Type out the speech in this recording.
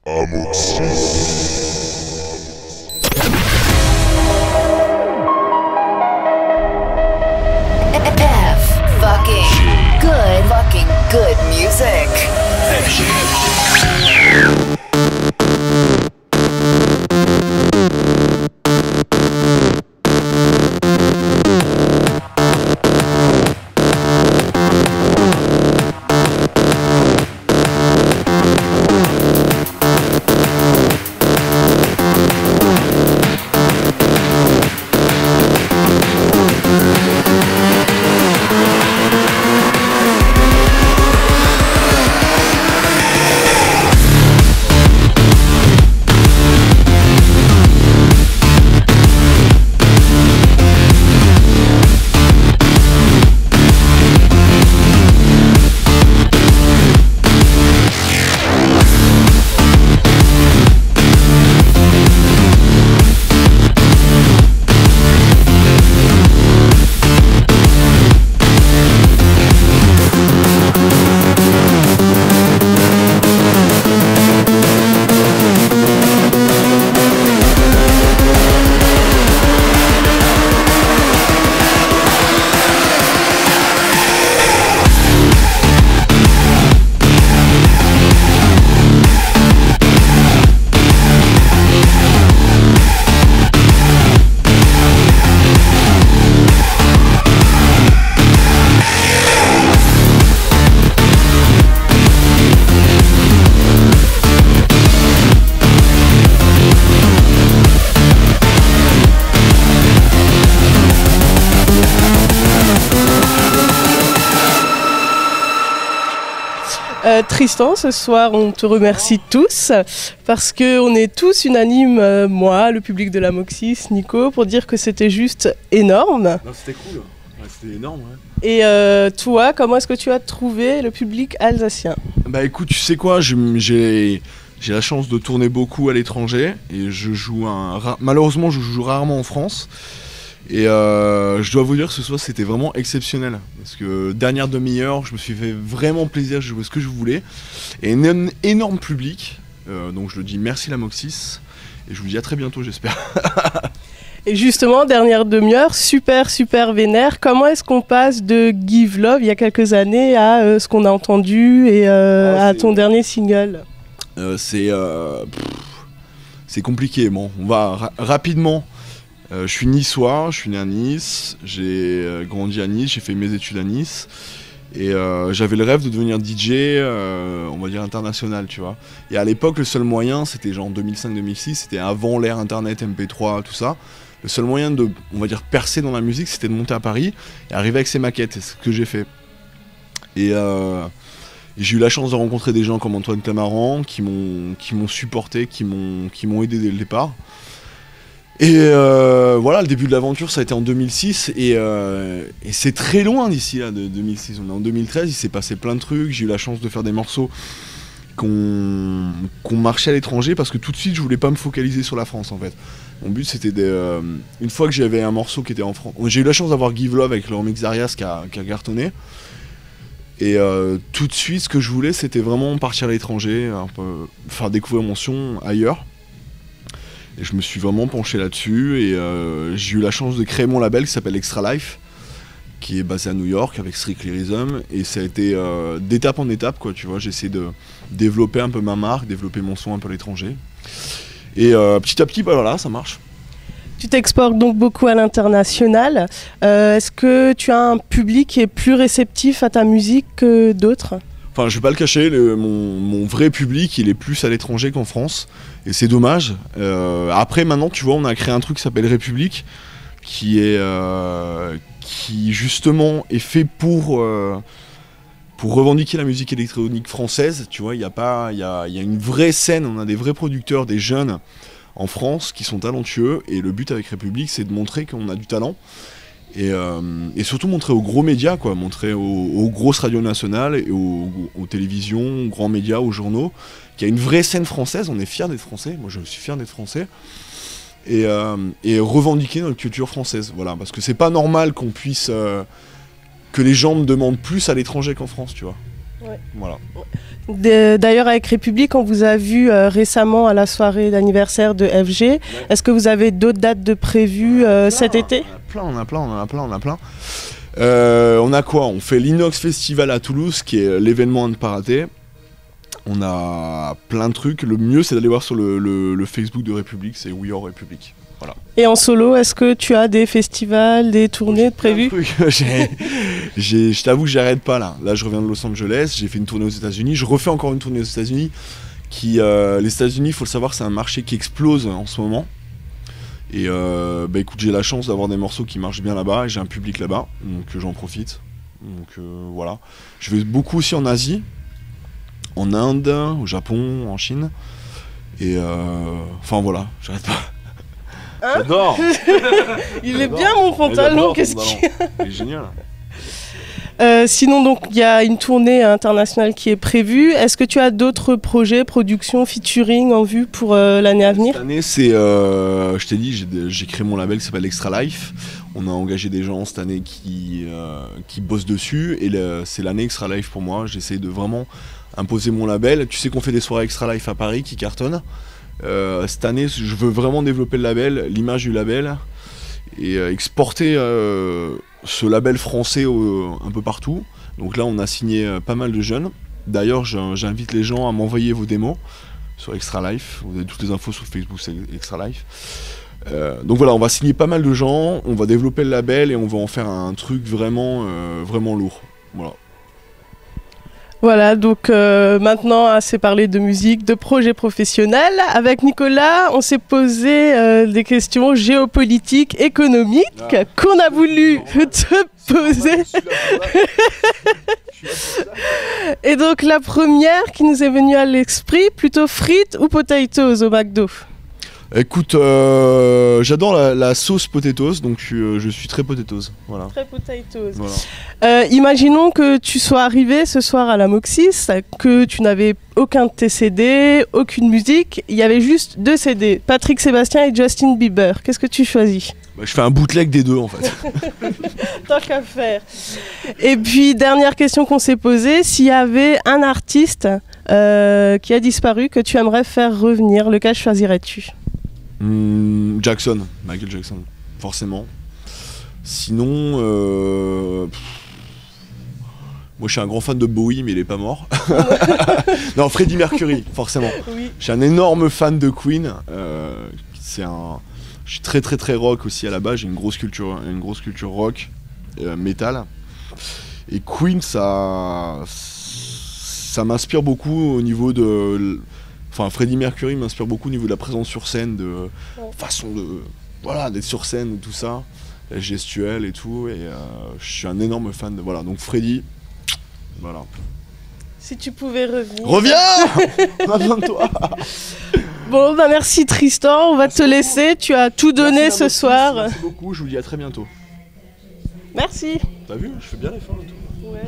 Fucking good music. Tristan, ce soir on te remercie tous parce qu'on est tous unanimes, moi, le public de la Moxys, Nico, pour dire que c'était juste énorme. Non, c'était cool, ouais, c'était énorme. Ouais. Et toi, comment est-ce que tu as trouvé le public alsacien? Bah écoute, tu sais quoi, j'ai la chance de tourner beaucoup à l'étranger et je joue malheureusement je joue rarement en France. Et je dois vous dire que ce soir c'était vraiment exceptionnel parce que dernière demi-heure je me suis fait vraiment plaisir, j'ai joué ce que je voulais et un énorme public, donc je le dis merci la Moxys et je vous dis à très bientôt j'espère. Et justement, dernière demi-heure, super vénère, comment est-ce qu'on passe de Give Love il y a quelques années à ce qu'on a entendu et à ton dernier single? C'est compliqué, bon on va rapidement. Je suis niçois, je suis né à Nice, j'ai grandi à Nice, j'ai fait mes études à Nice et j'avais le rêve de devenir DJ, on va dire international, tu vois. Et à l'époque, le seul moyen, c'était genre 2005-2006, c'était avant l'ère internet, MP3, tout ça. Le seul moyen de, on va dire, percer dans la musique, c'était de monter à Paris et arriver avec ses maquettes, c'est ce que j'ai fait. Et j'ai eu la chance de rencontrer des gens comme Antoine Clamaran qui m'ont supporté, qui m'ont aidé dès le départ. Et voilà, le début de l'aventure, ça a été en 2006 et c'est très loin d'ici là, de 2006. On est en 2013, il s'est passé plein de trucs. J'ai eu la chance de faire des morceaux qu'on marchait à l'étranger parce que tout de suite, je voulais pas me focaliser sur la France en fait. Mon but, c'était une fois que j'avais un morceau qui était en France, j'ai eu la chance d'avoir Give Love avec le remix d'Arias qui a cartonné. Et tout de suite, ce que je voulais, c'était vraiment partir à l'étranger, un peu faire découvrir mon son ailleurs. Et je me suis vraiment penché là-dessus et j'ai eu la chance de créer mon label qui s'appelle Extra Life, qui est basé à New York avec Strictly Rhythm, et ça a été d'étape en étape, quoi, tu vois. J'ai essayé de développer un peu ma marque, développer mon son un peu à l'étranger. Et petit à petit, bah voilà, ça marche. Tu t'exportes donc beaucoup à l'international. Est-ce que tu as un public qui est plus réceptif à ta musique que d'autres ? Enfin, je vais pas le cacher, mon vrai public, il est plus à l'étranger qu'en France, et c'est dommage. Après, maintenant, tu vois, on a créé un truc qui s'appelle République, qui justement est fait pour revendiquer la musique électronique française. Tu vois, il y a une vraie scène, on a des vrais producteurs, des jeunes en France qui sont talentueux, et le but avec République, c'est de montrer qu'on a du talent. Et surtout montrer aux gros médias, quoi, montrer aux grosses radios nationales, et aux télévisions, aux grands médias, aux journaux, qu'il y a une vraie scène française. On est fiers d'être français, moi je suis fier d'être français, et revendiquer notre culture française, voilà, parce que c'est pas normal qu'on puisse, que les gens me demandent plus à l'étranger qu'en France, tu vois. Ouais. Voilà. D'ailleurs, avec République, on vous a vu récemment à la soirée d'anniversaire de FG. Ouais. Est-ce que vous avez d'autres dates de prévues cet été? On a plein. On a quoi? On fait l'Inox Festival à Toulouse, qui est l'événement à ne pas rater. On a plein de trucs. Le mieux, c'est d'aller voir sur le Facebook de République, c'est We Are République. Voilà. Et en solo, est-ce que tu as des festivals, des tournées prévues? Je t'avoue que j'arrête pas là. Là, je reviens de Los Angeles, j'ai fait une tournée aux États-Unis. Je refais encore une tournée aux États-Unis. Les États-Unis, il faut le savoir, c'est un marché qui explose en ce moment. Et écoute, j'ai la chance d'avoir des morceaux qui marchent bien là-bas et j'ai un public là-bas, donc j'en profite. Donc voilà. Je vais beaucoup aussi en Asie, en Inde, au Japon, en Chine. Et enfin voilà, j'arrête pas. Hein? J'adore. Il est bien mon pantalon, qu'est-ce qu'il y a? Il est génial. Sinon, donc, il y a une tournée internationale qui est prévue. Est-ce que tu as d'autres projets, productions, featuring en vue pour l'année à venir? Cette année, c'est, je t'ai dit, j'ai créé mon label qui s'appelle Extra Life. On a engagé des gens cette année qui bossent dessus. Et c'est l'année Extra Life pour moi. J'essaye de vraiment imposer mon label. Tu sais qu'on fait des soirées Extra Life à Paris qui cartonnent. Cette année, je veux vraiment développer le label, l'image du label. Et exporter ce label français un peu partout. Donc là, on a signé pas mal de jeunes. D'ailleurs, j'invite les gens à m'envoyer vos démos sur Extra Life. Vous avez toutes les infos sur Facebook, c'est Extra Life. Donc voilà, on va signer pas mal de gens, on va développer le label et on va en faire un truc vraiment, vraiment lourd. Voilà. Voilà, donc maintenant, assez parlé de musique, de projets professionnels. Avec Nicolas, on s'est posé des questions géopolitiques, économiques, qu'on a voulu te poser. Et donc, la première qui nous est venue à l'esprit, plutôt frites ou potatoes au McDo? Écoute, j'adore la sauce potatoes, donc je suis très potatoes. Voilà. Très potatoes. Voilà. Imaginons que tu sois arrivé ce soir à la Moxis, que tu n'avais aucun de tes CD, aucune musique, il y avait juste 2 CD, Patrick Sébastien et Justin Bieber. Qu'est-ce que tu choisis? Je fais un bootleg des deux en fait. Tant qu'à faire. Et puis, dernière question qu'on s'est posée, s'il y avait un artiste qui a disparu que tu aimerais faire revenir, lequel choisirais-tu? Jackson, Michael Jackson, forcément. Sinon, moi je suis un grand fan de Bowie, mais il est pas mort. Non, Freddie Mercury, forcément. Oui. Je suis un énorme fan de Queen. Je suis très très très rock aussi à la base. J'ai une grosse culture rock, metal. Et Queen, ça m'inspire beaucoup au niveau de. Enfin, Freddie Mercury m'inspire beaucoup au niveau de la présence sur scène, de façon de. Voilà, d'être sur scène, tout ça, la gestuelle et tout. Et je suis un énorme fan de. Voilà, donc Freddie, voilà. Si tu pouvais revenir. Reviens. On a besoin de toi. Bon, bah merci Tristan, on va te laisser. Tu as tout donné ce soir. Merci beaucoup, je vous dis à très bientôt. Merci. T'as vu, je fais bien l'effort et tout. Ouais.